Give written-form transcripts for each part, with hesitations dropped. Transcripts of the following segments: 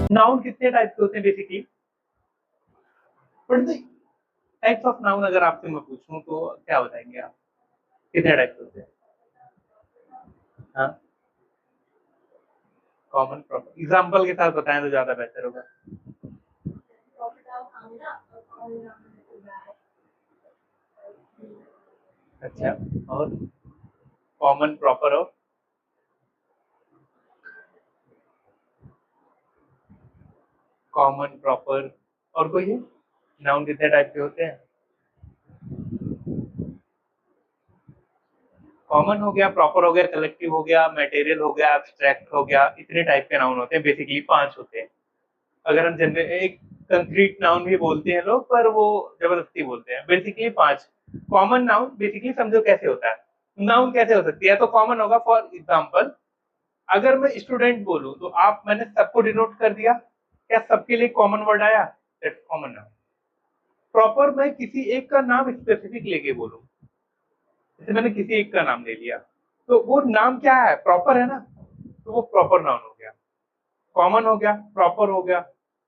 Noun कितने type के होते हैं बेसिकली? टाइप्स ऑफ नाउन अगर आपसे मैं पूछूं तो क्या बताएंगे आप? कितने टाइप के होते हैं? हाँ, कॉमन प्रॉपर एग्जाम्पल के साथ बताएं तो ज्यादा बेहतर होगा। अच्छा, और कॉमन प्रॉपर हो? कॉमन प्रॉपर और कोई है? नाउन कितने टाइप के होते हैं? कॉमन हो गया, प्रॉपर हो गया, कलेक्टिव हो गया, मटेरियल हो गया, एब्स्ट्रैक्ट हो गया, इतने टाइप के नाउन होते हैं, बेसिकली 5 होते हैं। अगर हम जनरल एक कंक्रीट नाउन भी बोलते हैं लोग, पर वो जबरदस्ती बोलते हैं, बेसिकली 5। कॉमन नाउन बेसिकली समझो कैसे होता है, नाउन कैसे हो सकती है, तो कॉमन होगा फॉर एग्जाम्पल, अगर मैं स्टूडेंट बोलूं तो आप मैंने सबको डिनोट कर दिया, क्या सबके लिए कॉमन वर्ड आया? That's common noun. प्रॉपर मैं किसी एक का नाम स्पेसिफिक लेके बोलूं, जैसे मैंने किसी एक का नाम ले लिया, तो वो नाम क्या है? प्रॉपर है ना, तो वो प्रॉपर नाउन हो गया। कॉमन हो गया, प्रॉपर हो गया।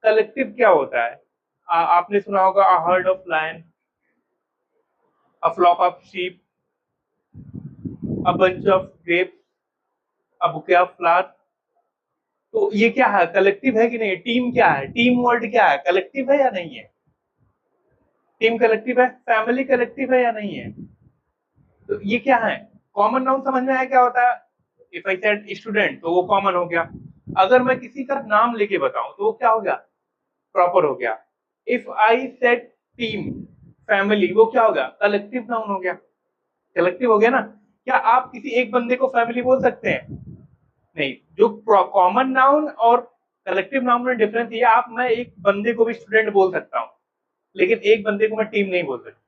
कलेक्टिव क्या होता है? आपने सुना होगा a herd of lion, a flock of sheep, a bunch of grapes, a bouquet of flowers. तो ये क्या है? कलेक्टिव है कि नहीं? टीम क्या है? टीम वर्ड क्या है? कलेक्टिव है या नहीं है? टीम कलेक्टिव है। फैमिली कलेक्टिव है या नहीं है? तो ये क्या है? कॉमन नाउन समझ में आया क्या होता है? इफ आई सेड स्टूडेंट तो वो कॉमन हो गया। अगर मैं किसी का नाम लेके बताऊं तो वो क्या हो गया? प्रॉपर हो गया। If I said team, family, वो क्या हो गया? कलेक्टिव नाउन हो गया। कलेक्टिव हो गया ना? क्या आप किसी एक बंदे को फैमिली बोल सकते हैं? नहीं। जो कॉमन नाउन और कलेक्टिव नाउन में डिफरेंस ये, आप मैं एक बंदे को भी स्टूडेंट बोल सकता हूँ, लेकिन एक बंदे को मैं टीम नहीं बोल सकता।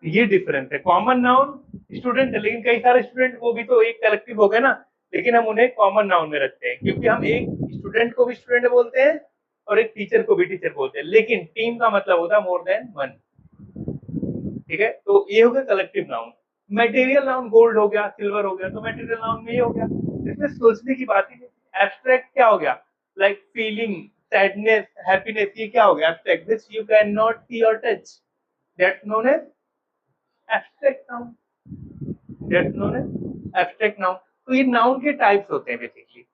ये डिफरेंस है। कॉमन नाउन स्टूडेंट है, लेकिन कई सारे स्टूडेंट वो भी तो एक कलेक्टिव हो गए ना, लेकिन हम उन्हें कॉमन नाउन में रखते हैं, क्योंकि हम एक स्टूडेंट को भी स्टूडेंट बोलते हैं और एक टीचर को भी टीचर बोलते हैं, लेकिन टीम का मतलब होता है मोर देन वन। ठीक है, तो ये हो गया collective noun. Material noun gold हो गया, सिल्वर हो गया, तो मटेरियल नाउन में ये हो गया, इसमें सोचने की बात ही नहीं। एब्स्ट्रैक्ट क्या हो गया? लाइक फीलिंग, सैडनेस, हैप्पीनेस, ये क्या हो गया? Abstract, this you can not see और touch, that's known as abstract noun. That's known as abstract noun. तो ये नाउन के टाइप्स होते हैं बेसिकली।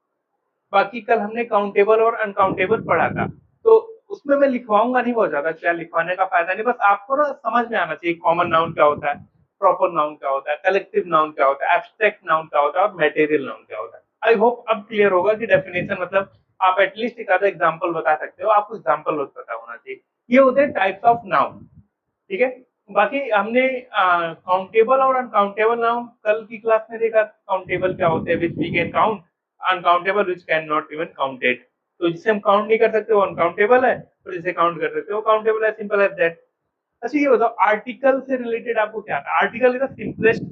बाकी कल हमने काउंटेबल और अनकाउंटेबल पढ़ा था, तो उसमें मैं लिखवाऊंगा नहीं बहुत ज्यादा, क्या लिखवाने का फायदा नहीं, बस आपको ना समझ में आना चाहिए कॉमन नाउन क्या होता है, प्रॉपर नाउन क्या होता है, कलेक्टिव नाउन क्या होता है, एब्स्ट्रैक्ट नाउन क्या होता है और मटेरियल नाउन क्या होता है। आई होप अब क्लियर होगा कि डेफिनेशन मतलब आप एटलीस्ट एक आधा एग्जाम्पल बता सकते हो, आपको एग्जाम्पल बस पता होना चाहिए। ये होते हैं टाइप्स ऑफ नाउन। ठीक है। बाकी हमने काउंटेबल और अनकाउंटेबल नाउन कल की क्लास में देखा। काउंटेबल क्या होते हैं? Which we can count. Uncountable which can not even counted. तो जिसे हम काउंट नहीं कर सकते वो अनकाउंटेबल है, और जिसे काउंट कर सकते हो वो काउंटेबल है। Simple as that. अच्छा ये बताओ, आर्टिकल से रिलेटेड आपको क्या आता है? Article is the simplest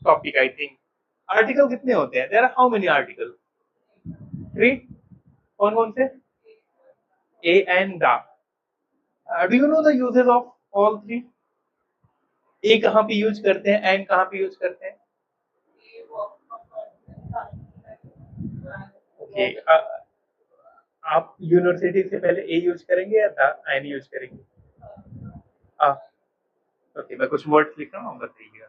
topic I think. Article कितने होते हैं? There are how many article? 3। कौन कौन से? A and the. Do you know the uses of all 3? A कहाँ पे यूज करते हैं, एंड कहाँ पे यूज करते हैं? ओके, आप यूनिवर्सिटी से पहले ए यूज करेंगे या था एन यूज करेंगे? हाँ। ओके, मैं कुछ वर्ड्स लिख रहा हूँ, बताइएगा।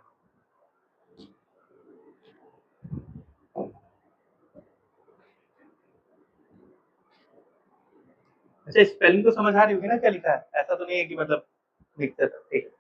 अच्छा, स्पेलिंग तो समझ आ रही होगी ना क्या लिखा है? ऐसा तो नहीं है कि मतलब लिखते थे। ठीक।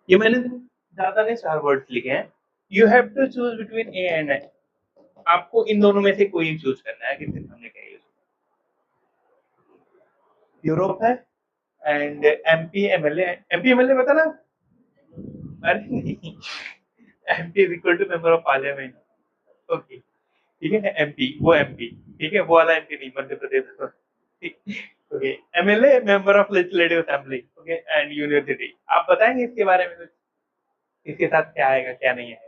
ये मैंने ज्यादा नहीं, 4 वर्ड्स लिखे हैं। You have to choose between a and an. आपको इन दोनों में से कोई चूज करना है, किसी हमने क्या यूज? यूरोप है, and MP MLA. MP MLA पता ना? अरे नहीं, MP is equal to member of parliament. Okay, ठीक है, एमपी वो एमपी। ठीक है, वो वाला एमपी नहीं, Madhya Pradesh. Okay, MLA member of legislative assembly. Okay, and university. आप बताएंगे इसके बारे में कुछ, इसके साथ क्या आएगा क्या नहीं आएगा?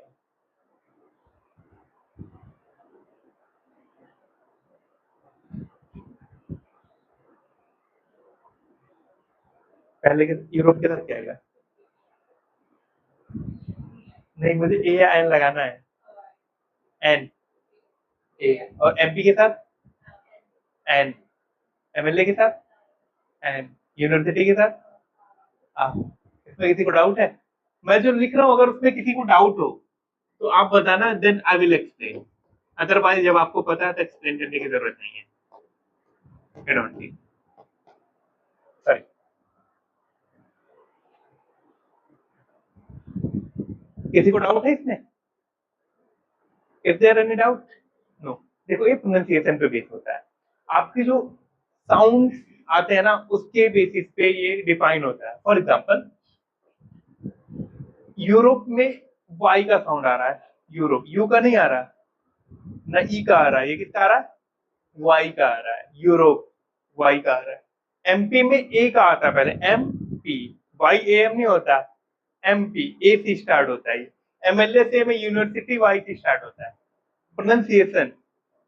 पहले के यूरोप के साथ क्या आएगा? नहीं, मुझे ए या एन लगाना है। एन। ए। और एमपी के साथ एन। एमएलए के साथ एन। यूनिवर्सिटी के साथ इसमें किसी को डाउट है? मैं जो लिख रहा हूँ अगर उसमें किसी को डाउट हो तो आप बताना, then I will explain. Otherwise जब आपको पता है तो एक्सप्लेन करने की जरूरत नहीं है। I don't think. Sorry. किसी को डाउट है इसमें? If there any doubt? No. देखो ये प्रोनाउंसिएशन पे बेस होता है। आपके जो साउंड आते हैं ना उसके बेसिस पे ये डिफाइन होता है। फॉर एग्जांपल यूरोप में वाई का साउंड आ रहा है, यूरोप यू का नहीं आ रहा, ना ई का आ रहा है, ये किसका आ रहा है? वाई का आ रहा है। यूरोप वाई का आ रहा है। एमपी में ए का आता है पहले, M P. Why a M नहीं होता, एम पी ए से स्टार्ट होता है। एमएलए से में यूनिवर्सिटी वाई से स्टार्ट होता है। Pronunciation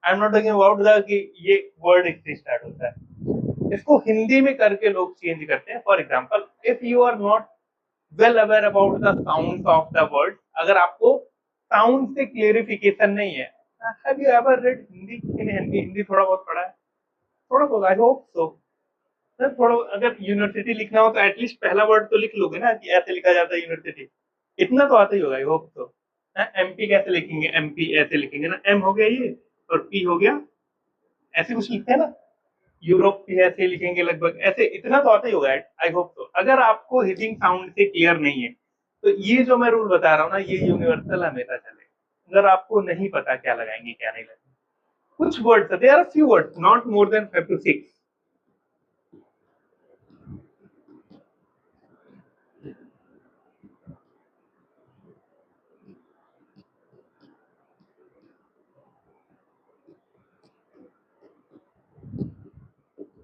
I am not talking about the कि ये वर्ड इससे स्टार्ट होता है। इसको हिंदी में करके लोग चेंज करते हैं। For example if you are not well aware about the sound of the word, अगर आपको साउंड से क्लियरिफिकेशन नहीं है, have you ever read Hindi? Hindi Hindi थोड़ा बहुत पढ़ा है? थोड़ा बहुत, आई होप सो। थोड़ा अगर यूनिवर्सिटी लिखना हो तो एटलीस्ट पहला वर्ड तो लिख लोगे ना कि ऐसे लिखा जाता है यूनिवर्सिटी, इतना तो आता ही होगा, आई होप सो। एमपी कैसे लिखेंगे? एमपी ऐसे लिखेंगे ना, एम हो गया ये और पी हो गया, ऐसे कुछ लिखते हैं ना। यूरोप भी ऐसे लिखेंगे लगभग, ऐसे इतना तो आता ही होगा, आई होप सो। अगर आपको हिटिंग साउंड से क्लियर नहीं है तो ये जो मैं रूल बता रहा हूँ ना ये यूनिवर्सल हमेशा चलेगा। अगर आपको नहीं पता क्या लगाएंगे क्या नहीं लगाएंगे, कुछ words, there are few words, not more than 5 to 6।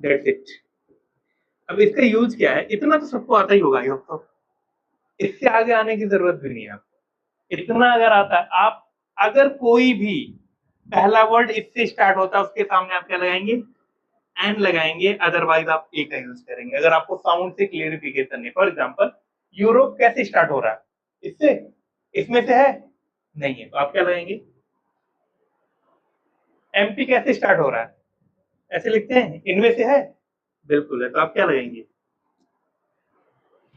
That's it. अब इसका यूज क्या है, इतना तो सबको आता ही होगा, तो इससे आगे आने की जरूरत भी नहीं है आपको। इतना अगर आता है, आप अगर कोई भी पहला वर्ड इससे स्टार्ट होता है उसके सामने आप क्या लगाएंगे? एन लगाएंगे, अदरवाइज आप ए का यूज करेंगे अगर आपको साउंड से क्लियरिफिकेशन नहीं। फॉर एग्जाम्पल यूरोप कैसे स्टार्ट हो रहा है? इससे, इसमें से है नहीं है तो आप क्या लगाएंगे? एमपी कैसे स्टार्ट हो रहा है? ऐसे लिखते हैं, इनमें से है, बिल्कुल है, तो आप क्या लगाएंगे?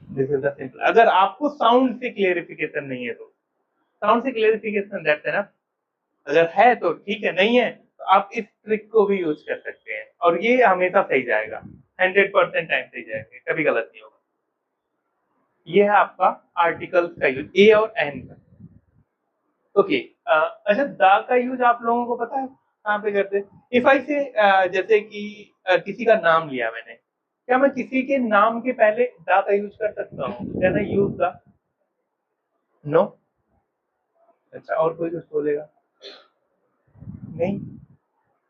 This is the simple. अगर आपको साउंड से क्लियरिफिकेशन नहीं है तो साउंड से क्लियरिफिकेशन दैट्स एनफ। अगर है तो ठीक है, नहीं है तो आप इस ट्रिक को भी यूज कर सकते हैं और ये हमेशा सही जाएगा, 100% टाइम सही जाएगा, कभी गलत नहीं होगा। ये है आपका आर्टिकल्स का यूज, ए और एन का। ओके। अच्छा, दा का यूज आप लोगों को पता है कहाँ पे करते हैं? इफ आई से जैसे कि किसी का नाम लिया मैंने, क्या मैं किसी के नाम के पहले दा का यूज कर सकता हूँ? कैन आई यूज दा? नो। अच्छा, और कोई कुछ बोलेगा? नहीं।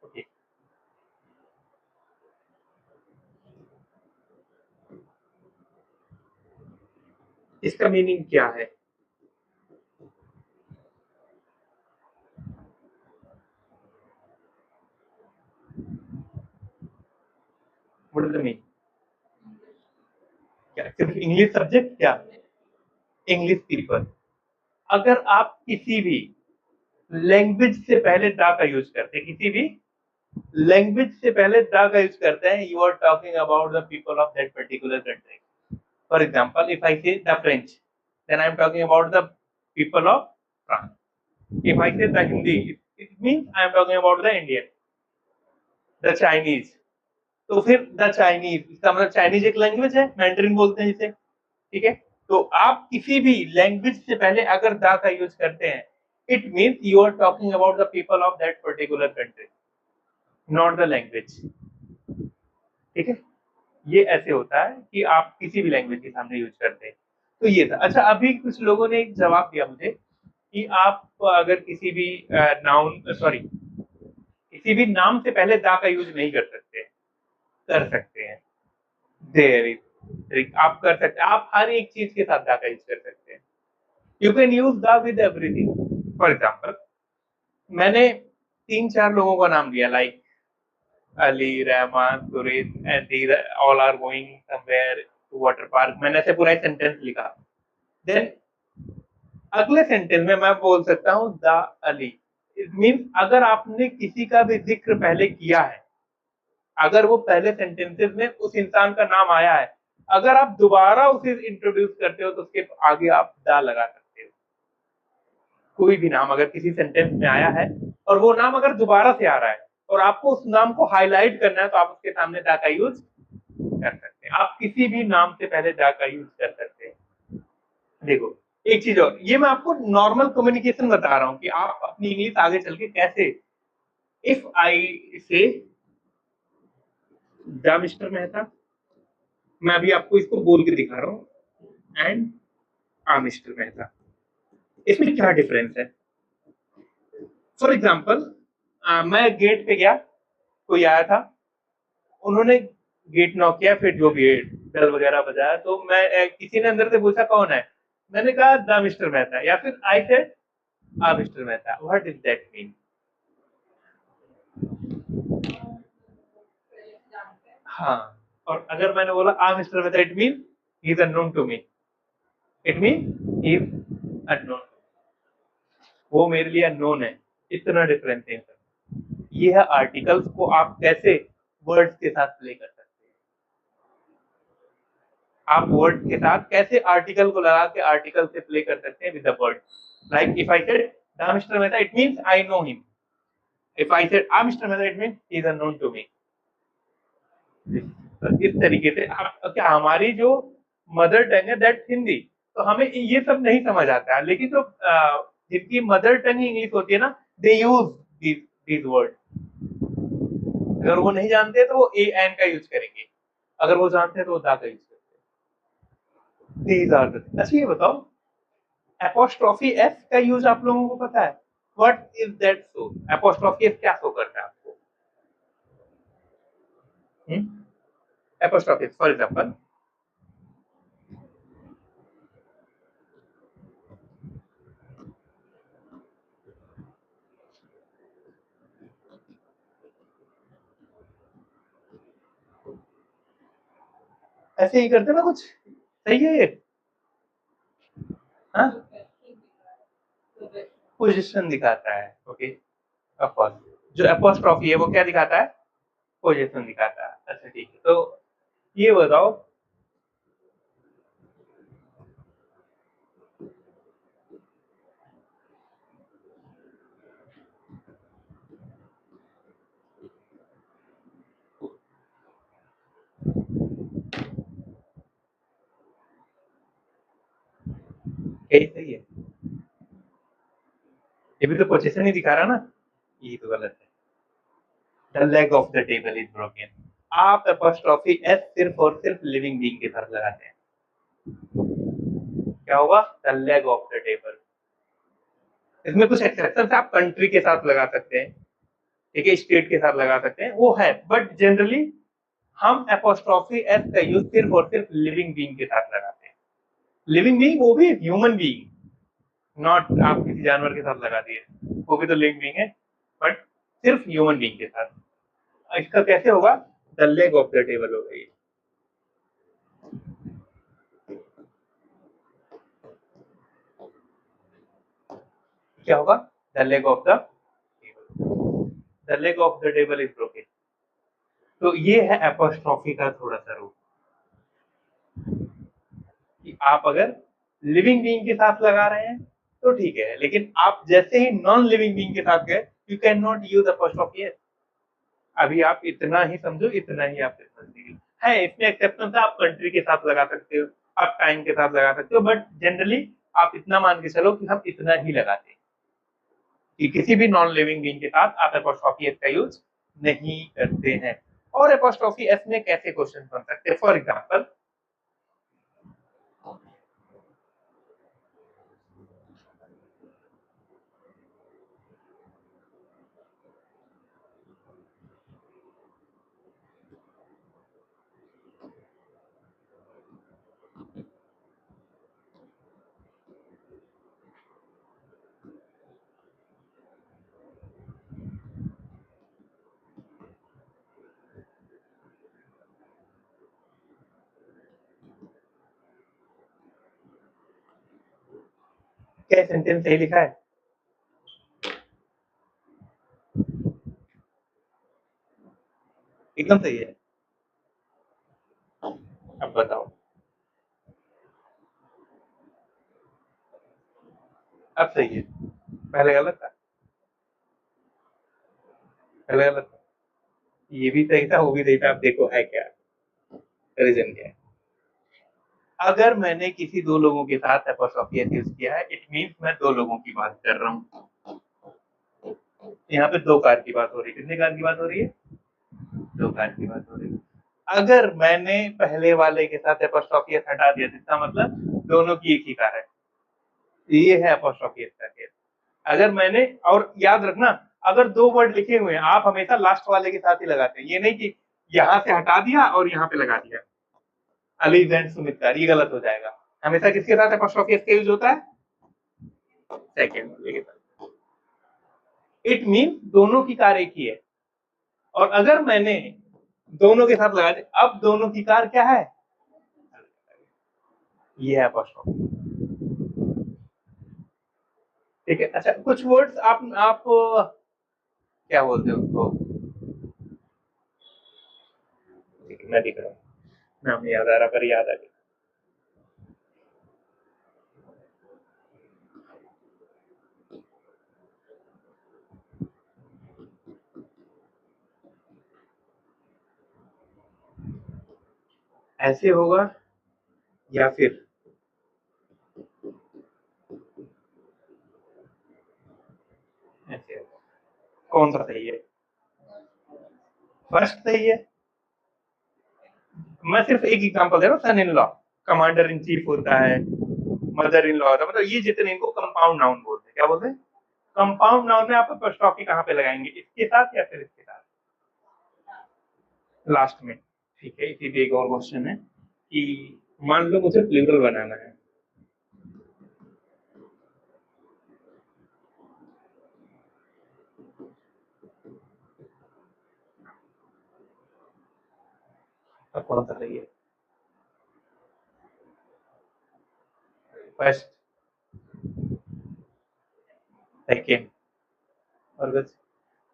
ओके। इसका मीनिंग क्या है? What does it mean? क्या सिर्फ इंग्लिश सब्जेक्ट? क्या इंग्लिश पीपल? अगर आप किसी भी लैंग्वेज से पहले दा का यूज करते हैं, किसी भी लैंग्वेज से पहले दा का यूज करते हैं, you are talking about the people of that particular country. For example if I say the French, then I am talking about the people of France. If I say the Hindi, it means I am talking about the Indian. The Chinese, तो फिर the Chinese, इसका मतलब Chinese एक language है, mandarin बोलते हैं जिसे, ठीक है। तो आप किसी भी लैंग्वेज से पहले अगर द का यूज करते हैं, it means you are talking about the people of that particular country, not the language, ठीक है। ये ऐसे होता है कि आप किसी भी लैंग्वेज के सामने यूज करते हैं। तो ये था। अच्छा, अभी कुछ लोगों ने एक जवाब दिया मुझे कि आप अगर किसी भी नाउन, सॉरी, किसी भी नाम से पहले दा का यूज नहीं कर सकते, कर सकते हैं। देयर इज, आप कर सकते हैं, आप हर एक चीज के साथ दा का यूज कर सकते हैं। You can use the with everything. For example मैंने 3-4 लोगों का नाम लिया, लाइक Ali, Rahman, Suresh, and these all are going somewhere to water park, मैंने ऐसे पूरा सेंटेंस लिखा। देन अगले सेंटेंस में मैं बोल सकता हूँ द अली। इट मीन्स अगर आपने किसी का भी जिक्र पहले किया है, अगर वो पहले सेंटेंसेस में उस इंसान का नाम आया है, अगर आप दोबारा उसे इंट्रोड्यूस करते हो तो उसके आगे आप द लगा सकते हो। कोई भी नाम अगर किसी सेंटेंस में आया है और वो नाम अगर दोबारा से आ रहा है और आपको उस नाम को हाईलाइट करना है, तो आप उसके सामने द का यूज कर सकते हैं। आप किसी भी नाम से पहले द का यूज कर सकते हैं। देखो एक चीज और, ये मैं आपको नॉर्मल कम्युनिकेशन बता रहा हूँ कि आप अपनी इंग्लिश आगे चल के कैसे, if I say the mister Mehta, मैं अभी आपको इसको बोल के दिखा रहा हूँ एंड आ मिस्टर मेहता, इसमें क्या डिफरेंस है। फॉर एग्जाम्पल मैं गेट पे गया, कोई आया था, उन्होंने गेट नॉक किया, फिर जो भी बेल वगैरह बजाया, तो मैं किसी ने अंदर से पूछा कौन है, मैंने कहा द मिस्टर मेहता, या फिर I said a mister Mehta. What is that mean? हाँ, और अगर मैंने बोला a mister Mehta, it mean he is unknown to me, it mean he is unknown, वो मेरे लिए अननोन है। इतना डिफरेंस है। ये है आर्टिकल्स को आप कैसे वर्ड्स के साथ प्ले कर सकते हैं। आप वर्ड के साथ कैसे आर्टिकल को लगा के आर्टिकल से प्ले कर सकते हैं with the word. Like if I said the mister Mehta, it means I know him. If I said a mister Mehta, it means he is unknown to me. इस तरीके से आप, क्या हमारी जो मदर टंग है दैट हिंदी, तो हमें ये सब नहीं समझ आता है, लेकिन जो जिनकी मदर टंग इंग्लिश होती है ना, दे यूज दीज वर्ड। अगर वो नहीं जानते तो वो ए एन का यूज करेंगे, अगर वो जानते हैं तो वो दा का यूज करते हैं। These are the. अच्छा ये बताओ, एपोस्ट्रोफी एस का यूज आप लोगों को पता है? What is that show? Apostrophe S क्या शो करता है आपको? एपोस्ट्रोफी फॉर एग्जांपल, ऐसे ही करते ना कुछ, सही है ये? हाँ, पोजीशन दिखाता है, ओके, ऑफ कोर्स। जो एपोस्ट्रोफी है वो क्या दिखाता है? पोजीशन दिखाता है। अच्छा ठीक है, तो ये बताओ, यही सही है? ये भी तो पोजीशन ही दिखा रहा ना, ये तो गलत है। The leg of the table is broken. आप एपोस्ट्रोफी एस सिर्फ और सिर्फ लिविंग बीइंग के साथ लगाते हैं, क्या होगा? The leg of the table. इसमें कुछ एक्सेप्शन आप कंट्री के साथ लगा सकते हैं, ठीक है, स्टेट के साथ लगा सकते हैं, वो है, बट जनरली हम एपोस्ट्रोफी एस का यूज सिर्फ और सिर्फ लिविंग बीइंग के साथ लगाते हैं। लिविंग बीइंग वो भी ह्यूमन बीइंग, नॉट आप किसी जानवर के साथ लगा दिए, वो भी तो लिविंग बीइंग है, बट सिर्फ ह्यूमन बीइंग के साथ। इसका कैसे होगा? The leg of the table होगा ये। क्या होगा? The leg of the table, the leg of the table is broken. तो ये है एपोस्ट्रोफी का थोड़ा सा रूप, कि आप अगर लिविंग बीइंग के साथ लगा रहे हैं तो ठीक है, लेकिन आप जैसे ही नॉन लिविंग बीइंग के साथ गए, you can not use apostrophe S. अभी आप इतना ही समझो, इतना ही आप समझिए। है इसमें एक्सेप्शन था, आप कंट्री के साथ लगा सकते हो, आप टाइम के साथ लगा सकते हो, बट जनरली आप इतना मान के चलो कि हम इतना ही लगाते हैं, कि किसी भी नॉन लिविंग बीइंग के साथ आप एपोस्ट्रोफी एस का यूज नहीं करते हैं। और एपोस्ट्रोफी एस में कैसे क्वेश्चन बन सकते हैं? फॉर एग्जाम्पल, क्या सेंटेंस सही लिखा है? एकदम सही है। अब बताओ। अब सही है। पहले गलत था। पहले गलत था। ये भी सही था, वो भी सही था। अब देखो है क्या रीजन, क्या है। अगर मैंने किसी दो लोगों के साथ एपोस्ट्रोफी यूज किया है, इट मीन्स मैं दो लोगों की बात कर रहा हूँ। यहाँ पे दो कार की बात हो रही है। कितने कार की बात हो रही है? दो कार की बात हो रही है। अगर मैंने पहले वाले के साथ एपोस्ट्रोफी हटा दिया, इसका मतलब दोनों की एक ही कार है। ये है एपोस्ट्रोफी का केस। अगर मैंने, और याद रखना, अगर दो वर्ड लिखे हुए हैं, आप हमेशा लास्ट वाले के साथ ही लगाते हैं। ये नहीं कि यहाँ से हटा दिया और यहाँ पे लगा दिया अली एंड सुमित कार, ये गलत हो जाएगा। हमेशा किसके साथ एपोस्ट्रोफी का यूज होता है? सेकेंड वाले के साथ। इट मीन दोनों की कार एक ही है। और अगर मैंने दोनों के साथ लगा दिया, अब दोनों की कार क्या है? ये है एपोस्ट्रोफी। ठीक है। अच्छा, कुछ वर्ड्स आप क्या बोलते हैं उसको? मैं दिख रहा हूँ, नाम याद आ रहा, पर याद आ गया। ऐसे होगा या फिर ऐसे होगा? कौन सा सही है? फर्स्ट सही है। मैं सिर्फ एक एग्जांपल दे रहा हूँ। Son in law, commander in chief होता है, मदर इन लॉ होता है, मतलब ये जितने, इनको कंपाउंड नाउन बोलते हैं। क्या बोलते हैं? कंपाउंड नाउन में आप अपोस्ट्रोफी कहाँ पे लगाएंगे? इसके साथ या फिर इसके साथ? लास्ट में। ठीक है। इसी पे एक और क्वेश्चन है कि मान लो मुझे प्लूरल बनाना है, तो कौन सा सही है? फर्स्ट, सेकेंड और कुछ?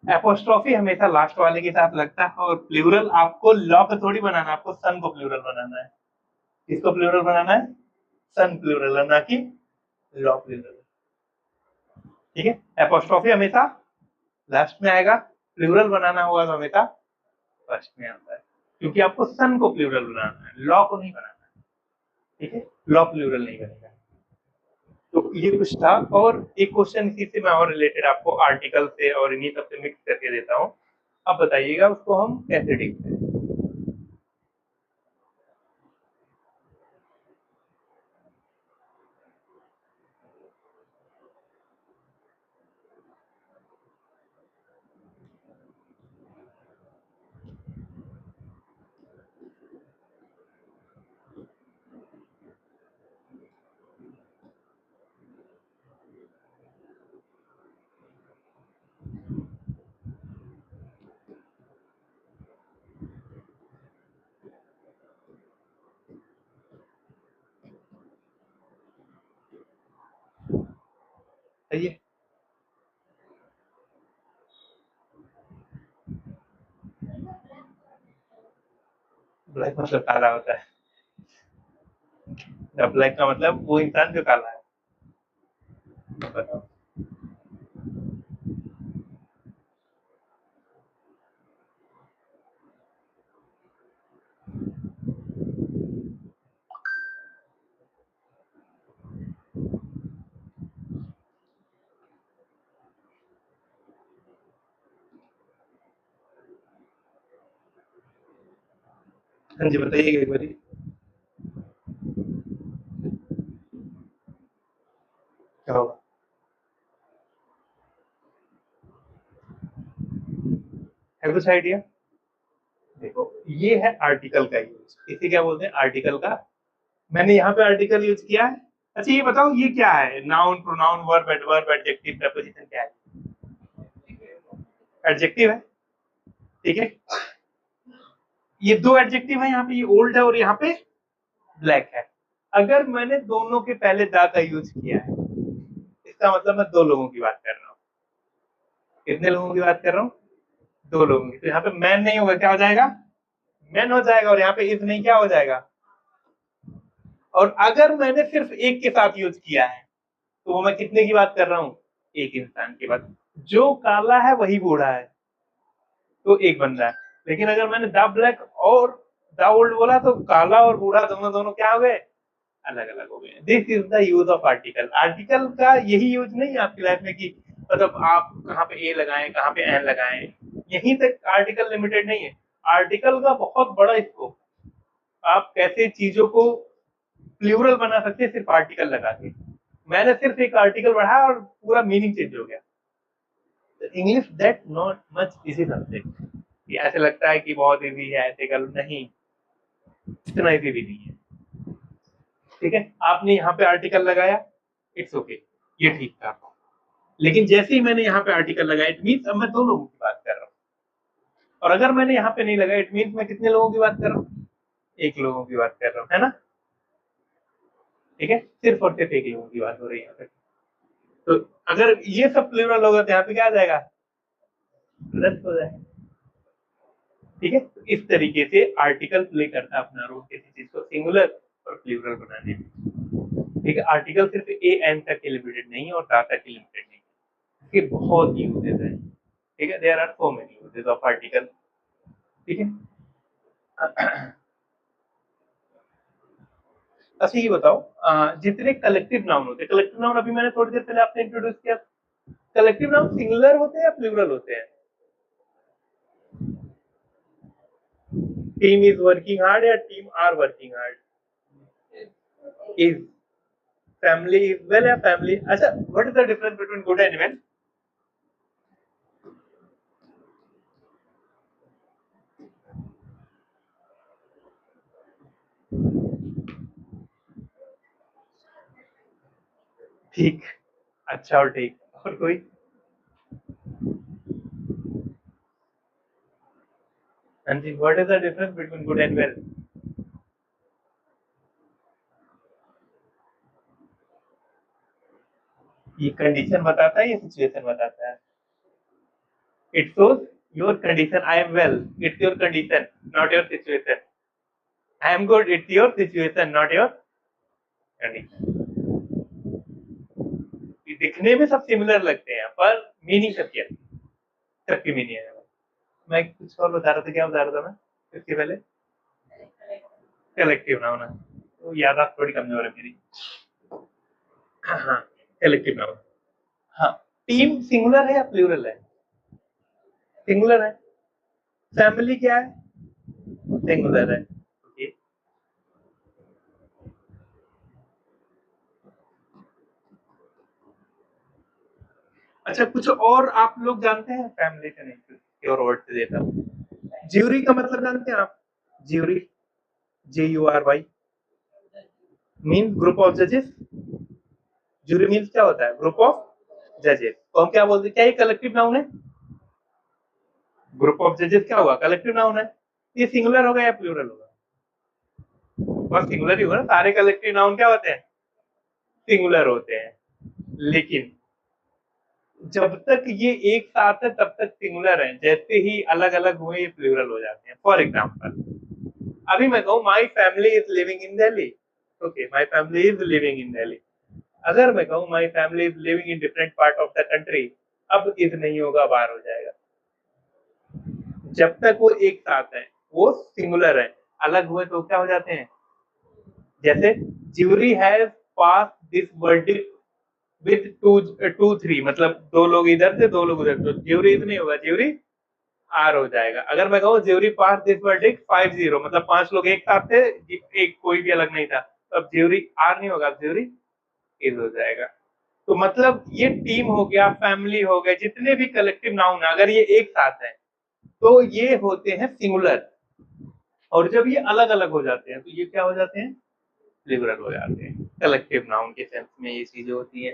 एपोस्ट्रोफी हमेशा लास्ट वाले के साथ लगता है। और प्लूरल आपको लॉ पे थोड़ी बनाना है, आपको सन को प्लूरल बनाना है। किसको प्लूरल बनाना है? सन प्लूरल, ना कि लॉ प्लूरल। ठीक है। एपोस्ट्रोफी हमेशा लास्ट में आएगा, प्लूरल बनाना होगा तो हमेशा फर्स्ट में आता है, क्योंकि आपको सन को प्लूरल बनाना है, लॉ को नहीं बनाना है। ठीक है। लॉ प्लूरल नहीं बनेगा। तो ये कुछ था। और एक क्वेश्चन इसी से मैं और रिलेटेड आपको आर्टिकल से और इन्हीं सब से मिक्स करके देता हूँ। अब बताइएगा उसको हम कैसे डील करें। सही है। ब्लैक मतलब काला होता है। ब्लैक का मतलब वो इंसान जो काला है। बताओ। हाँ जी, बताइएगा एक बारी। क्या होगा? है कुछ आइडिया? देखो, ये है आर्टिकल का यूज। इसे क्या बोलते हैं? आर्टिकल का। मैंने यहाँ पे आर्टिकल यूज किया है। अच्छा, ये बताओ ये क्या है? Noun, pronoun, verb, adverb, adjective, preposition, क्या है? एडजेक्टिव है। ठीक है। ये दो एडजेक्टिव है, यहाँ पे ये ओल्ड है और यहाँ पे ब्लैक है। अगर मैंने दोनों के पहले दा का यूज किया है, इसका मतलब मैं दो लोगों की बात कर रहा हूँ। कितने लोगों की बात कर रहा हूँ? दो लोगों की। तो यहाँ पे मैन नहीं होगा, क्या हो जाएगा? मैन हो जाएगा। और यहाँ पे इज नहीं, क्या हो जाएगा? और अगर मैंने सिर्फ एक के साथ यूज किया है तो वो मैं कितने की बात कर रहा हूँ? एक इंसान की बात। जो काला है वही बूढ़ा है, तो एक बंदा है। लेकिन अगर मैंने द ब्लैक और द ओल्ड बोला तो काला और बूढ़ा दोनों दोनों क्या हो गए? अलग अलग हो गए। This is the use of article. Article का यही यूज नहीं है आपकी लाइफ में कि मतलब आप कहाँ पे ए लगाएं, कहाँ पे एन लगाएं, यहीं तक आर्टिकल लिमिटेड नहीं है। आर्टिकल का बहुत बड़ा स्कोप। आप कैसे चीजों को प्लूरल बना सकते हैं सिर्फ आर्टिकल लगा के। मैंने सिर्फ एक आर्टिकल बढ़ाया और पूरा मीनिंग चेंज हो गया। English that not much easy subject. ऐसे लगता है कि बहुत इजी है, ऐसे कर नहीं, इतना इजी भी नहीं है। ठीक है, आपने यहाँ पे आर्टिकल लगाया, इट्स ओके, ये ठीक था। लेकिन जैसे ही मैंने यहाँ पे आर्टिकल लगाया, इट मीन्स अब मैं दो लोगों की बात कर रहा हूँ। और अगर मैंने यहाँ पे नहीं लगाया, इट मीन्स मैं कितने लोगों की बात कर रहा हूँ? एक लोगों की बात कर रहा हूँ, है ना? ठीक है, सिर्फ और सिर्फ एक लोगों की बात हो रही है यहाँ पे। तो अगर ये सब प्लूरल होगा तो यहाँ पे क्या आ जाएगा? प्लस हो जाएगा। ठीक है, तो इस तरीके से आर्टिकल प्ले करता है अपना रोल किसी चीज को सिंगुलर और प्लूरल बनाने में। ठीक है, आर्टिकल सिर्फ ए एन तक लिमिटेड नहीं है और दा तक लिमिटेड नहीं है, इसके बहुत यूजेस हैं। ठीक है, there are so many uses of article. ठीक है, अच्छा ये बताओ, जितने कलेक्टिव नाउन होते हैं, कलेक्टिव नाउन अभी मैंने थोड़ी देर पहले आपने इंट्रोड्यूस किया, कलेक्टिव नाउन सिंगुलर होते हैं या प्लूरल होते हैं? टीम इज वर्किंग हार्ड या team are working hard? Is family is well या फैमिली, अच्छा what is the difference between good and well? ठीक, अच्छा और ठीक, और कोई? हाँ जी, what is the difference between good and well? ये कंडीशन बताता है या सिचुएशन बताता है? It shows your condition, I am well, it's your condition not your situation. I am good, it's your situation not your condition. दिखने में सब similar लगते हैं पर मीनिंग सबकी अलग, सबकी मीनिंग है। मैं कुछ और बता रहा था, क्या बता रहा था मैं इसके पहले? कलेक्टिव नाउन है, तो याददाश्त थोड़ी कमजोर है मेरी। हाँ, कलेक्टिव नाउन। हाँ, टीम सिंगुलर है या प्लूरल है? सिंगुलर है। फैमिली क्या है? सिंगुलर है। ओके, अच्छा कुछ और आप लोग जानते हैं फैमिली से? नहीं, कुछ और वर्ड से देता हूँ। ज्यूरी का मतलब जानते हैं आप? Jury, JURY, mean group of जजेस। ज्यूरी मीन्स क्या होता है? ग्रुप ऑफ जजेस। तो हम क्या बोलते हैं, क्या ये कलेक्टिव नाउन है? ग्रुप ऑफ जजेस क्या हुआ? कलेक्टिव नाउन है। ये सिंगुलर होगा या प्लूरल होगा? बस सिंगुलर ही होगा ना, सारे कलेक्टिव नाउन क्या होते हैं? सिंगुलर होते हैं। लेकिन जब तक ये एक साथ है तब तक सिंगुलर है, जैसे ही अलग अलग हुए ये प्लूरल हो जाते हैं। फॉर एग्जाम्पल, अभी मैं कहूँ my family is living in Delhi, okay, my family is living in Delhi. अगर मैं कहूँ my family is living in different part of the country, अब इज नहीं होगा, बाहर हो जाएगा। जब तक वो एक साथ है वो सिंगुलर है, अलग हुए तो क्या हो जाते हैं? जैसे jury has pass this verdict with to three, मतलब दो लोग इधर से दो लोग उधर, तो ज्यूरी नहीं होगा, ज्यूरी आर हो जाएगा। अगर मैं कहूँ ज्यूरी पास दिस वर्डिक्ट 5-0, मतलब पांच लोग एक साथ थे, एक कोई भी अलग नहीं था, तो अब ज्यूरी आर नहीं होगा, ज्यूरी इज हो जाएगा। तो मतलब ये टीम हो गया, फैमिली हो गए, जितने भी कलेक्टिव नाउन है, अगर ये एक साथ है तो ये होते हैं सिंगुलर। और जब ये अलग अलग हो जाते हैं तो ये क्या हो जाते हैं? प्लूरल हो जाते हैं। कलेक्टिव नाउन के सेंस में ये चीजें होती है।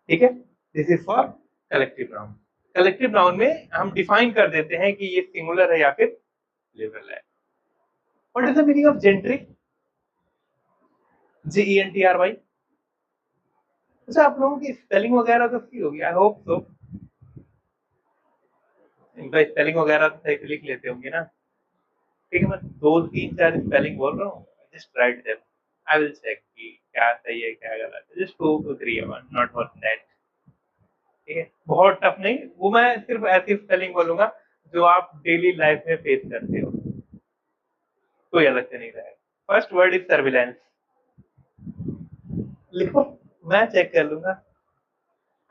ठीक है, this is for collective noun. Collective noun में हम डिफाइन कर देते हैं कि ये सिंगुलर है या फिर प्लूरल है। What is the meaning of gentry? JENTRY। अच्छा, आप लोगों की स्पेलिंग वगैरह तो सही होगी, आई होप सो। इनका स्पेलिंग वगैरह तो सही से लिख लेते होंगे ना? ठीक है, मैं दो तीन चार स्पेलिंग बोल रहा हूँ, just write them. I will check कि क्या सही है क्या गलत है, just 2 to 3 not more than that. ठीक है, बहुत टफ नहीं, वो मैं सिर्फ ऐसी स्पेलिंग बोलूंगा जो आप डेली लाइफ में फेस करते हो, कोई अलग से नहीं रहेगा। First word is surveillance. लिखो, मैं चेक कर लूंगा।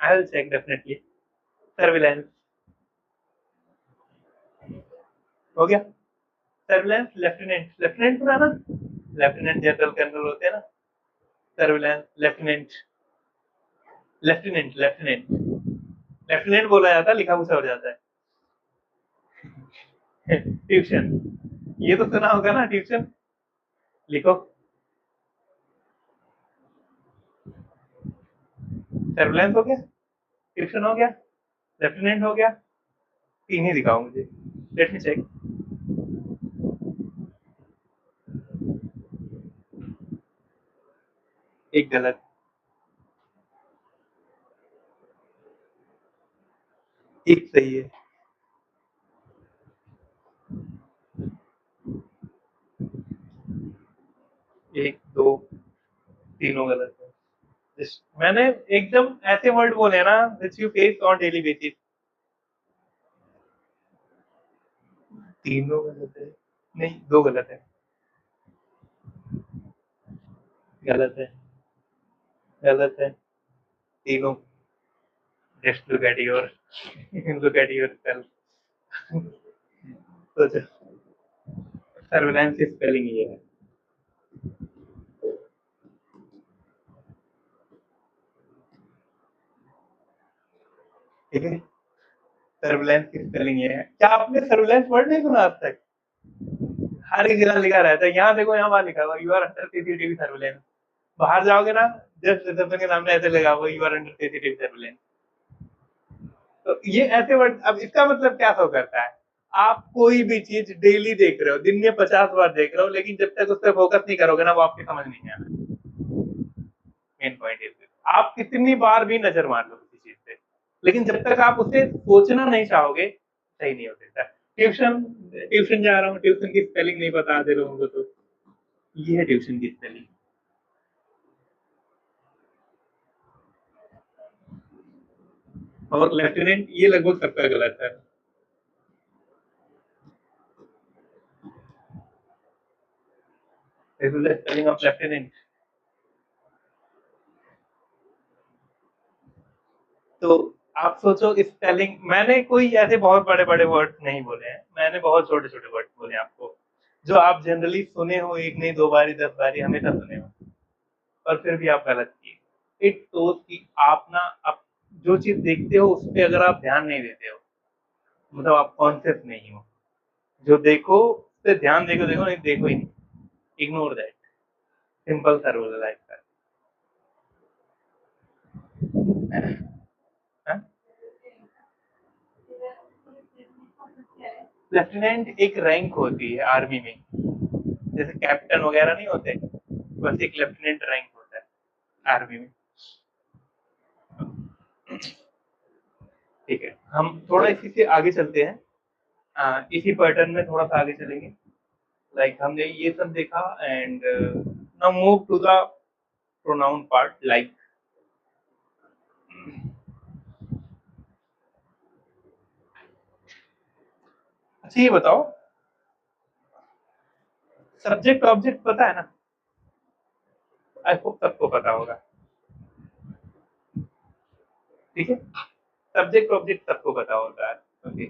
I will check definitely. Surveillance हो गया। सर्विलेंस, लेफ्टिनेंट, लेफ्टिनेंट सुना ना? लेफ्टिनेंट जनरल कर्नल होते हैं ना। Surveillance, lieutenant, lieutenant, lieutenant, lieutenant बोला जाता है, लिखा कुछ और जाता है। ट्यूशन, ये तो सुना होगा ना, ट्यूशन। लिखो, सर्विलेंस हो गया, ट्यूशन हो गया, लेफ्टिनेंट हो गया, तीन ही दिखाओ मुझे। Let me check. एक गलत, एक सही है। एक दो, तीनों गलत है। मैंने एकदम ऐसे वर्ड बोले हैं ना which you face on daily basis. तीनों गलत है, नहीं दो गलत है। गलत है, गलत है, तीनों। Just look at your, look at your self. सोचो, सर्विलांस की स्पेलिंग ये है। ठीक है, सर्विलांस की स्पेलिंग ये है। क्या आपने सर्विलांस वर्ड नहीं सुना आज तक? हर एक जगह लिखा रहता है, यहाँ देखो, यहाँ वहां लिखा हुआ you are under CCTV surveillance. बाहर जाओगे ना, जस्ट रिसेप्शन के सामने ऐसे लगा हुआ you are under CCTV surveillance. तो ये ऐसे वर्ड, अब इसका मतलब क्या शो करता है? आप कोई भी चीज डेली देख रहे हो, दिन में 50 बार देख रहे हो, लेकिन जब तक उस पर फोकस नहीं करोगे ना, वो आपकी समझ नहीं आना। मेन पॉइंट इज आप कितनी बार भी नजर मार लो किसी चीज पे, लेकिन जब तक आप उसे सोचना नहीं चाहोगे, सही नहीं हो सकता। ट्यूशन, ट्यूशन जा रहा हूँ, ट्यूशन की स्पेलिंग नहीं पता आधे लोगों को, तो ये है ट्यूशन की स्पेलिंग। और लेफ्टिनेंट, ये लगभग सबका गलत है। This is the spelling of lieutenant. तो आप सोचो, स्पेलिंग मैंने कोई ऐसे बहुत बड़े बड़े वर्ड नहीं बोले हैं, मैंने बहुत छोटे छोटे वर्ड बोले हैं आपको, जो आप जनरली सुने हो, एक नहीं दो बारी 10 बारी हमेशा सुने हो, और फिर भी आप गलत किए। इट शोज कि आप ना, आप जो चीज देखते हो उस पर अगर आप ध्यान नहीं देते हो, मतलब आप कॉन्शियस नहीं हो। जो देखो उस पर ध्यान, देखो देखो, नहीं देखो ही नहीं, इग्नोर दैट। सिंपल सा रूल है लाइफ का। लेफ्टिनेंट एक रैंक होती है आर्मी में, जैसे कैप्टन वगैरह नहीं होते, बस एक लेफ्टिनेंट रैंक होता है आर्मी में। ठीक है, हम थोड़ा इसी से आगे चलते हैं। इसी पैटर्न में थोड़ा सा आगे चलेंगे। लाइक हमने ये सब देखा, and now move to the pronoun part. Like, अच्छा ये बताओ, सब्जेक्ट ऑब्जेक्ट पता है ना? आई होप सबको पता होगा। ठीक है, सब्जेक्ट ऑब्जेक्ट सबको पता होता है। ओके,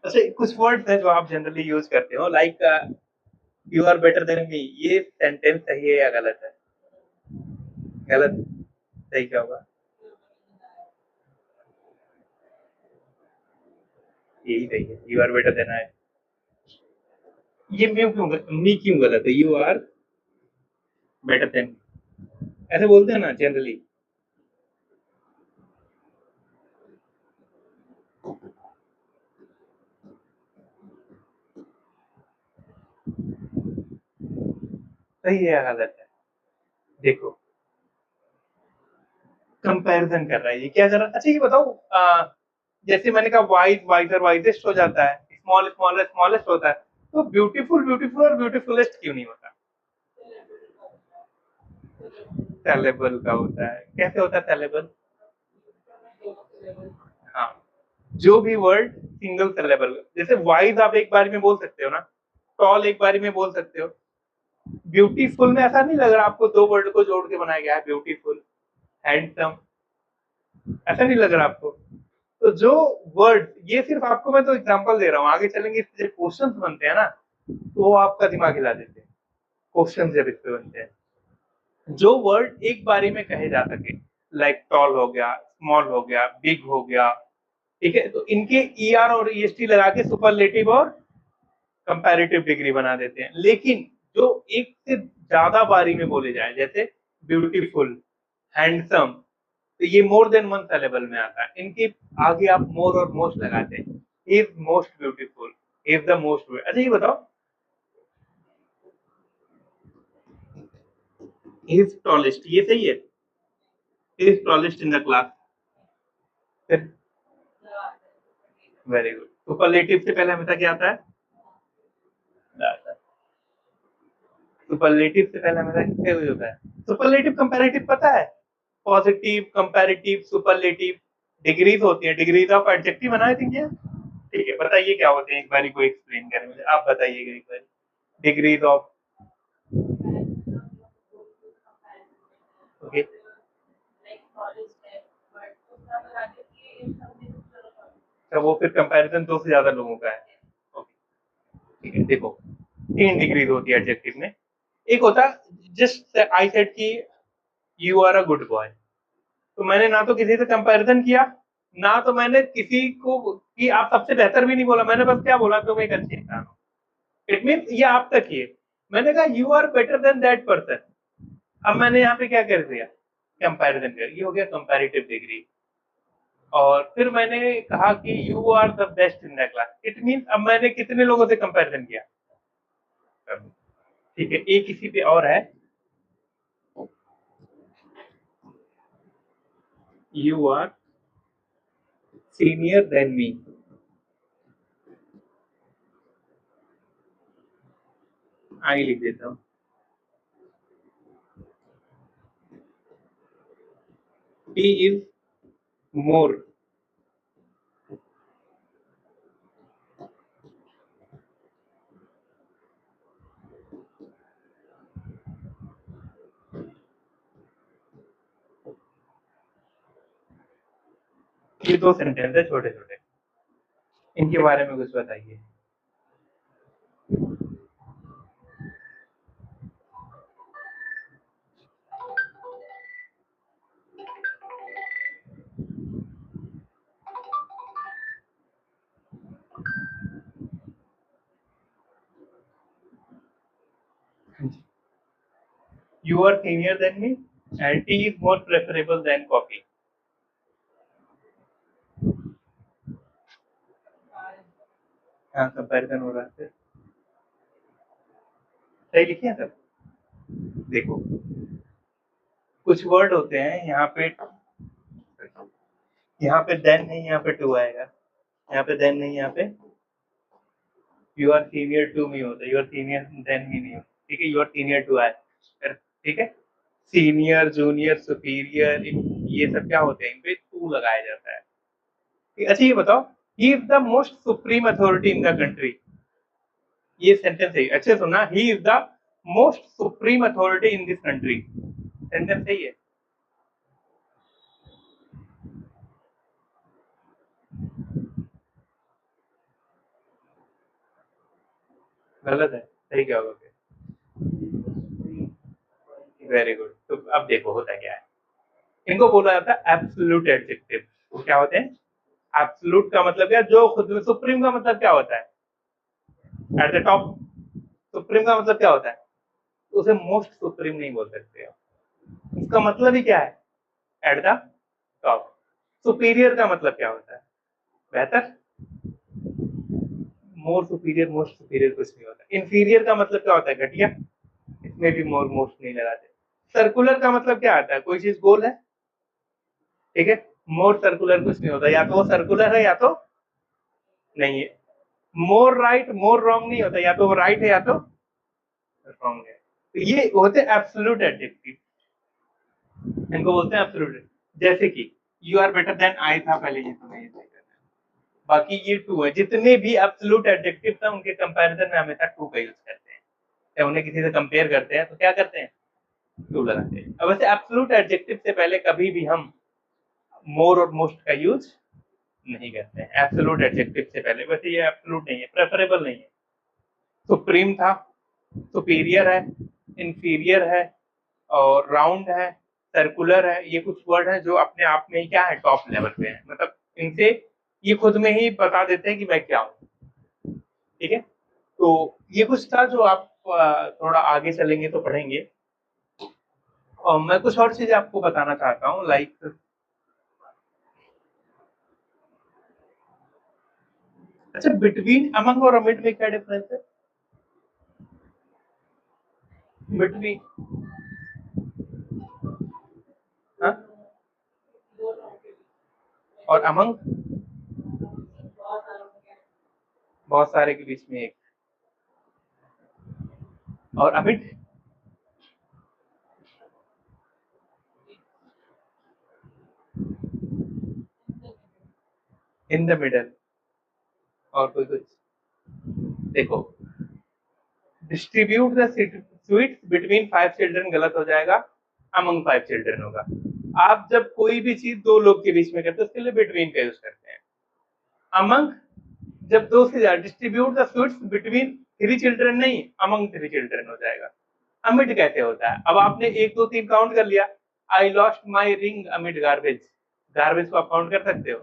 अच्छा कुछ वर्ड्स हैं जो आप जनरली यूज करते हो, like you are better than me, ये सेंटेंस सही है या गलत है? गलत, सही क्या होगा? यही सही है, you are better than I. ये मी क्यों, मी क्यों गलत है? यू आर बेटर देन, ऐसे बोलते हैं ना जनरली। सही है या गलत है? देखो, कंपैरिजन कर रहा है, ये क्या कर रहा है? अच्छा ये बताओ, जैसे मैंने कहा वाइज वाइजर वाइजेस्ट हो जाता है, स्मॉल स्मॉलेस्ट स्मॉलेस्ट होता है, तो ब्यूटीफुल ब्यूटीफुल और ब्यूटीफुलेस्ट क्यों नहीं होता? सेलेबल का होता है। कैसे होता है सेलेबल? हाँ, जो भी वर्ड सिंगल सिलेबल, जैसे वाइज आप एक बार में बोल सकते हो ना, टॉल एक बार में बोल सकते हो। ब्यूटीफुल में ऐसा नहीं लग रहा आपको दो वर्ड को जोड़ के बनाया गया है, ब्यूटीफुल, हैंडसम, ऐसा नहीं लग रहा आपको? तो जो वर्ड, ये सिर्फ आपको मैं तो एग्जांपल दे रहा हूँ, आगे चलेंगे इस पे क्वेश्चंस बनते हैं ना, तो वो आपका दिमाग हिला देते हैं क्वेश्चन जब इस पे बनते हैं। जो वर्ड एक बारी में कहे जा सके, लाइक टॉल हो गया, स्मॉल हो गया, बिग हो गया, ठीक है, तो इनके ER और EST लगा के सुपरलेटिव और कंपैरेटिव डिग्री बना देते हैं। लेकिन जो एक से ज्यादा बारी में बोले जाए, जैसे ब्यूटीफुल, हैंडसम, तो ये मोर देन वन सिलेबल में आता है। इनके आगे आप मोर और मोस्ट लगाते हैं, is most beautiful, is the most. अच्छा ये बताओ, इज टॉलेस्ट, ये सही है? Is tallest in the class, very good. Superlative से पहले हमेशा क्या आता है? सुपरलेटिव से पहले हमेशा किसका यूज होता है? सुपरलेटिव कंपैरेटिव पता है? पॉजिटिव, कंपैरेटिव, सुपरलेटिव, डिग्रीज होती है, डिग्रीज ऑफ एडजेक्टिव बना है, ठीक है? ठीक है, बताइए क्या होते हैं, एक बारी को एक्सप्लेन करें मुझे, आप बताइएगा एक बारी। डिग्रीज ऑफ, ओके, तो वो फिर कंपैरिजन दो से ज्यादा लोगों का है। ओके, ठीक है, देखो, तीन डिग्रीज होती है एडजेक्टिव में। एक होता है जस्ट आई सेड कि you are a good boy, तो मैंने ना तो किसी से कंपैरिजन किया, ना तो मैंने किसी को कि आप सबसे बेहतर भी नहीं बोला, मैंने बस क्या बोला, तुम एक अच्छे इंसान हो। इट मीन ये आप तक ही है। मैंने कहा you are better than that person, अब मैंने यहाँ पे क्या कर दिया? कंपैरिजन कर, ये हो गया कंपैरेटिव डिग्री। और फिर मैंने कहा कि you are the best in the class, it mean अब मैंने कितने लोगों से कंपैरिजन किया? ठीक है, एक इसी पे और है, you are senior than me, आगे लिख देता हूँ, he is more, ये दो सेंटेंस है छोटे छोटे, इनके बारे में कुछ बताइए। You are senior than me and tea is more preferable than coffee. हाँ, कंपैरिजन हो रहा है, सही लिखिए सर। देखो, कुछ वर्ड होते हैं यहाँ पे देन नहीं, यहाँ पे टू आएगा, यहाँ पे देन नहीं, यहाँ पे you are senior to me होता है, you are senior than me नहीं होता, ठीक है, you are senior to I, ठीक है। सीनियर, जूनियर, सुपीरियर, ये सब क्या होते हैं, इन पे टू लगाया जाता है। अच्छा ये बताओ, he is the most supreme authority in the country, ये सेंटेंस है, अच्छे सुनना, he is the most supreme authority in this country, sentence सही है? गलत है, सही क्या होगा फिर? Very good. तो अब देखो होता क्या है, इनको बोला जाता है एब्सोल्यूट एडजेक्टिव। क्या होते हैं? एब्सोल्यूट का मतलब क्या, जो खुद में, सुप्रीम का मतलब क्या होता है? At the top. सुप्रीम का मतलब क्या होता है? तो उसे मोस्ट सुप्रीम नहीं बोल सकते हो, उसका मतलब ही क्या है? At the top. सुपीरियर का मतलब क्या होता है? बेहतर। मोर सुपीरियर, मोस्ट सुपीरियर कुछ नहीं होता। इंफीरियर का मतलब क्या होता है? घटिया। इसमें भी मोर मोस्ट नहीं लगाते। सर्कुलर का मतलब क्या आता है, कोई चीज गोल है, ठीक है, मोर सर्कुलर कुछ नहीं होता, या तो वो सर्कुलर है या तो नहीं है। मोर राइट मोर रॉन्ग नहीं होता, या तो वो राइट है या तो रॉन्ग है। तो ये होते हैं एब्सोल्यूट एडजेक्टिव, इनको बोलते हैं एब्सोल्यूट। जैसे कि you are better than I था पहले, ये तो नहीं है, बाकी ये टू है। जितने भी एब्सोल्यूट एडजेक्टिव था उनके कंपैरिजन में हमेशा टू का यूज करते हैं, या उन्हें किसी से कंपेयर करते हैं तो क्या करते हैं, टू लगाते हैं। अब वैसे एब्सोल्यूट एडजेक्टिव से पहले कभी भी हम मोर और मोस्ट का यूज नहीं करते हैं, एब्सोल्यूट एडजेक्टिव से पहले। वैसे ये एब्सोल्यूट नहीं है, प्रेफरेबल नहीं है। सुप्रीम था, सुपीरियर है, इंफीरियर है, और राउंड है, सर्कुलर है, ये कुछ वर्ड हैं जो अपने आप में ही क्या है, टॉप लेवल पे है। मतलब इनसे ये खुद में ही बता देते हैं कि मैं क्या हूँ, ठीक है। तो ये कुछ था जो आप थोड़ा आगे चलेंगे तो पढ़ेंगे। और मैं कुछ और चीजें आपको बताना चाहता हूँ, लाइक अच्छा, बिटवीन, अमंग और अमिड में क्या डिफरेंस है? बिटवीन, हाँ, और अमंग बहुत सारे के बीच में एक, और अमिड इन द मिडल। और कोई कुछ, देखो, distribute the sweets between 5 children गलत हो जाएगा, अमंग 5 चिल्ड्रन होगा। आप जब कोई भी चीज दो लोग के बीच में करते हैं उसके लिए बिटवीन का यूज करते हैं। अमंग जब दो से ज्यादा, distribute the sweets between 3 children नहीं, अमंग 3 चिल्ड्रन हो जाएगा। अमिड कैसे होता है, अब आपने 1 2 3 काउंट कर लिया, I lost my ring amid garbage, garbage को आप काउंट कर सकते हो।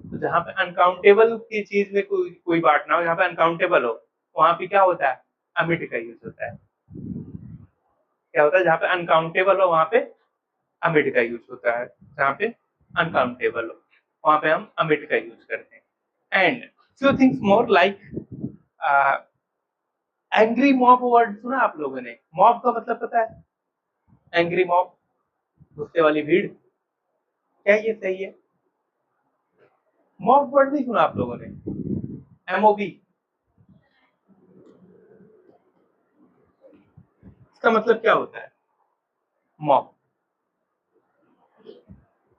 तो जहां पे अनकाउंटेबल की चीज में कोई बात ना हो, जहां पे अनकाउंटेबल हो, वहां पे क्या होता है, अमिड का यूज होता है। क्या होता है, जहां पे अनकाउंटेबल हो वहां पे अमिड का यूज होता है, जहां पे अनकाउंटेबल हो वहां पे हम अमिड का यूज करते हैं। And few things more like angry mob, word सुना आप लोगों ने? मॉब का मतलब पता है, एंग्री मॉब, गुस्से वाली भीड़। क्या ये सही है? मॉब वर्ड नहीं सुना आप लोगों ने? एमओबी, इसका मतलब क्या होता है? मॉब,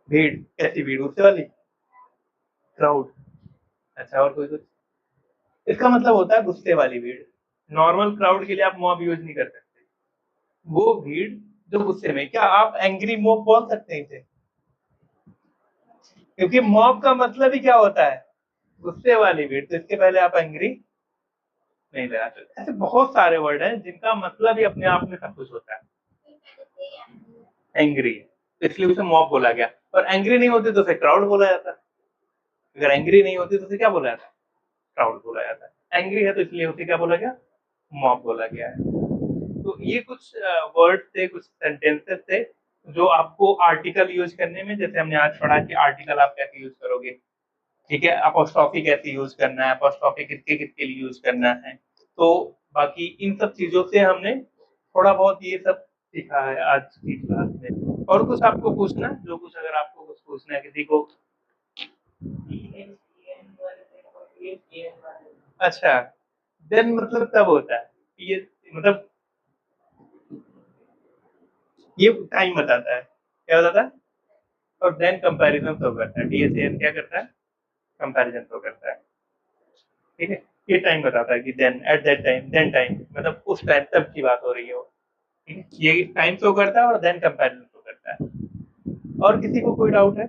भीड़, कैसी भीड़, गुस्से वाली, क्राउड। अच्छा, और कोई कुछ? इसका मतलब होता है गुस्से वाली भीड़। नॉर्मल क्राउड के लिए आप मॉब यूज नहीं कर सकते, वो भीड़ जो गुस्से में। क्या आप एंग्री मॉब बोल सकते हैं इसे? क्योंकि मॉब का मतलब ही क्या होता है, गुस्से वाली भीड़, तो इसके पहले आप एंग्री नहीं लगा सकते। ऐसे बहुत सारे वर्ड हैं जिनका मतलब ही अपने आप में सब कुछ होता है। एंग्री है तो इसलिए उसे मॉब बोला गया, और एंग्री नहीं होती तो उसे क्राउड बोला जाता। अगर एंग्री नहीं होती तो उसे क्या बोला जाता, क्राउड बोला जाता है। एंग्री है तो इसलिए उसे क्या बोला गया, मॉब बोला गया है। तो ये कुछ वर्ड थे, कुछ सेंटेंसेस थे जो आपको आर्टिकल यूज करने में, जैसे हमने आज पढ़ा कि आर्टिकल आप कैसे यूज करोगे, ठीक है, अपोस्ट्रोफी कैसे यूज करना है, अपोस्ट्रोफी किसके किसके लिए यूज करना है। तो बाकी इन सब चीजों से हमने थोड़ा बहुत ये सब सीखा है आज की क्लास में। और कुछ आपको पूछना है, जो कुछ अगर आपको कुछ पूछना है किसी को? अच्छा, देन मतलब तब होता है ये, मतलब ये टाइम बताता है, क्या बताता है, और देन कंपैरिजन शो करता है। डीएसएन क्या करता है, कंपैरिजन शो करता है, ठीक है। ये टाइम बताता है कि then, at that time, then time, मतलब उस टाइम तब की बात हो रही है वो, ठीक है। ये टाइम शो करता है और देन कंपैरिजन शो करता है। और किसी को कोई डाउट है?